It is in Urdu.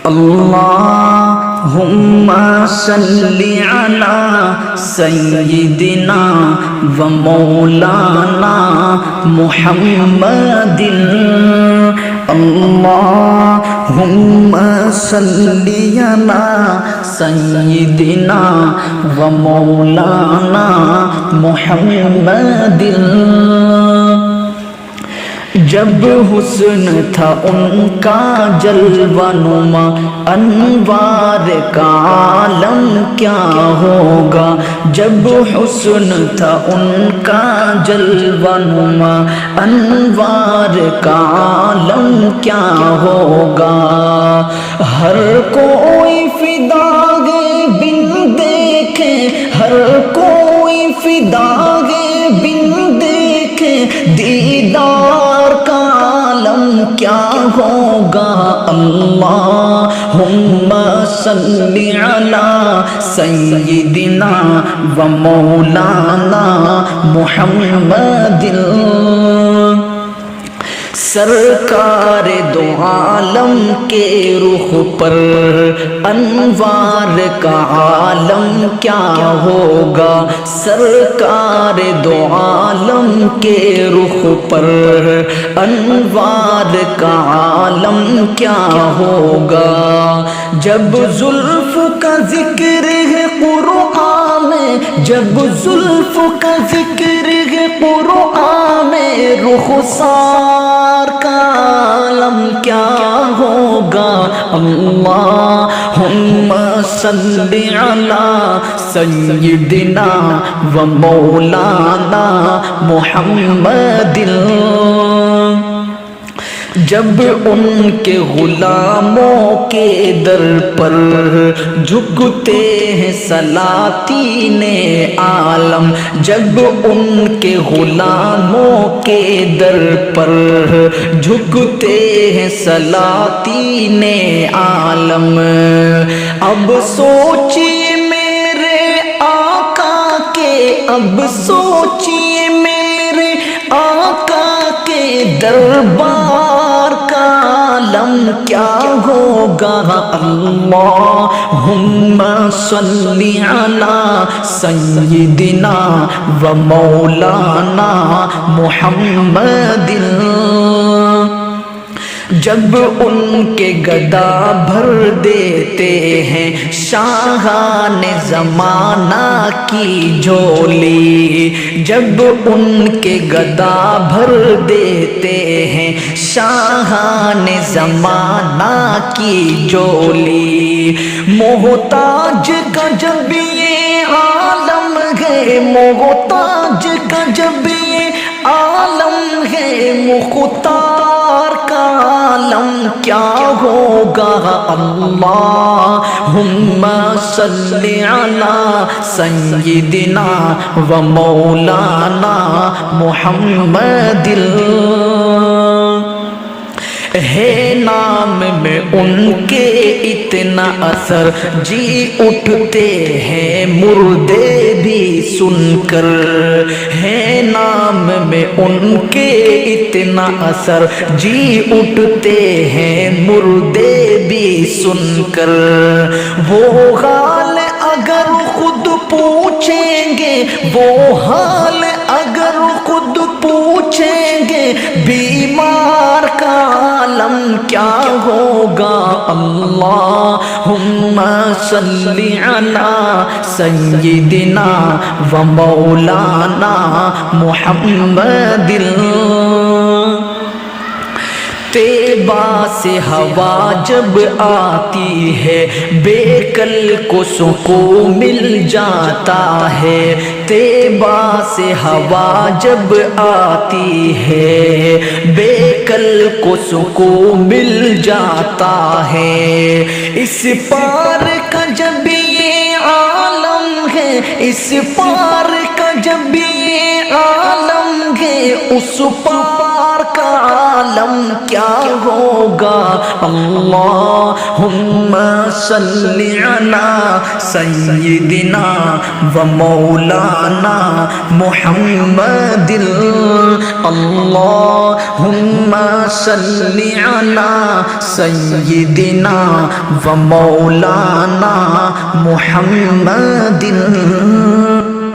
اللہم صلی علی سیدنا و مولانا محمد اللہم صلی علی سیدنا و مولانا محمد جب حسن تھا ان کا جلوہ نما انوار کا عالم کیا ہوگا جب حسن تھا ان کا جلوہ نما انوار کا عالم کیا ہوگا ہر کوئی فدا گئے بن دیکھے ہر کوئی فدا گئے بن دیکھے دیدار کا عالم کیا ہوگا اللہم صلی علی سیدنا و مولانا محمد سرکار دو عالم کے رخ پر انوار کا عالم کیا ہوگا سرکار دو عالم کے رخ پر انوار کا عالم کیا ہوگا جب زلف کا ذکر ہے قرآن میں جب زلف کا ذکر ہے قرآن میں رخسار کا عالم کیا ہوگا اللہم صلی علی سیدنا و مولانا محمد جب ان کے غلاموں کے در پر جھکتے ہیں سلاطین عالم جب ان کے غلاموں کے در پر جھکتے ہیں سلاطین عالم اب سوچیے میرے آقا کے اب سوچیے میرے آقا کے دربار کا عالم کیا ہوگا اللہم صلی علی سیدنا و مولانا محمد جب ان کے گدا بھر دیتے ہیں شاہان زمانہ کی جھولی جب ان کے گدا بھر دیتے ہیں شاہان زمانہ کی جھولی محتاج کا جب یہ عالم ہے محتاج کا جب یہ عالم ہے مختار کا عالم کیا ہوگا اللہم صلی علی سیدنا و مولانا محمد ہے نام میں ان کے اتنا اثر جی اٹھتے ہیں مردے بھی سن کر ہے نام میں ان کے اتنا اثر جی اٹھتے ہیں مردے بھی سن کر وہ حال اگر خود پوچھیں گے وہ حال اگر خود پوچھیں گے بیمار کا عالم کیا ہوگا اللہم صلی علی سیدنا و مولانا محمد طیبہ سے ہوا جب آتی ہے بے کل کو سکون مل جاتا ہے طیبہ سے ہوا جب آتی ہے بے کل کو سکون مل جاتا ہے اس پار کا جب یہ عالم ہے اس پار کا جب یہ عالم ہے اس پار کا عالم کیا ہوگا. اللہم صلی علی سیدنا و مولانا محمد. اللہم صلی علی سیدنا و مولانا محمد.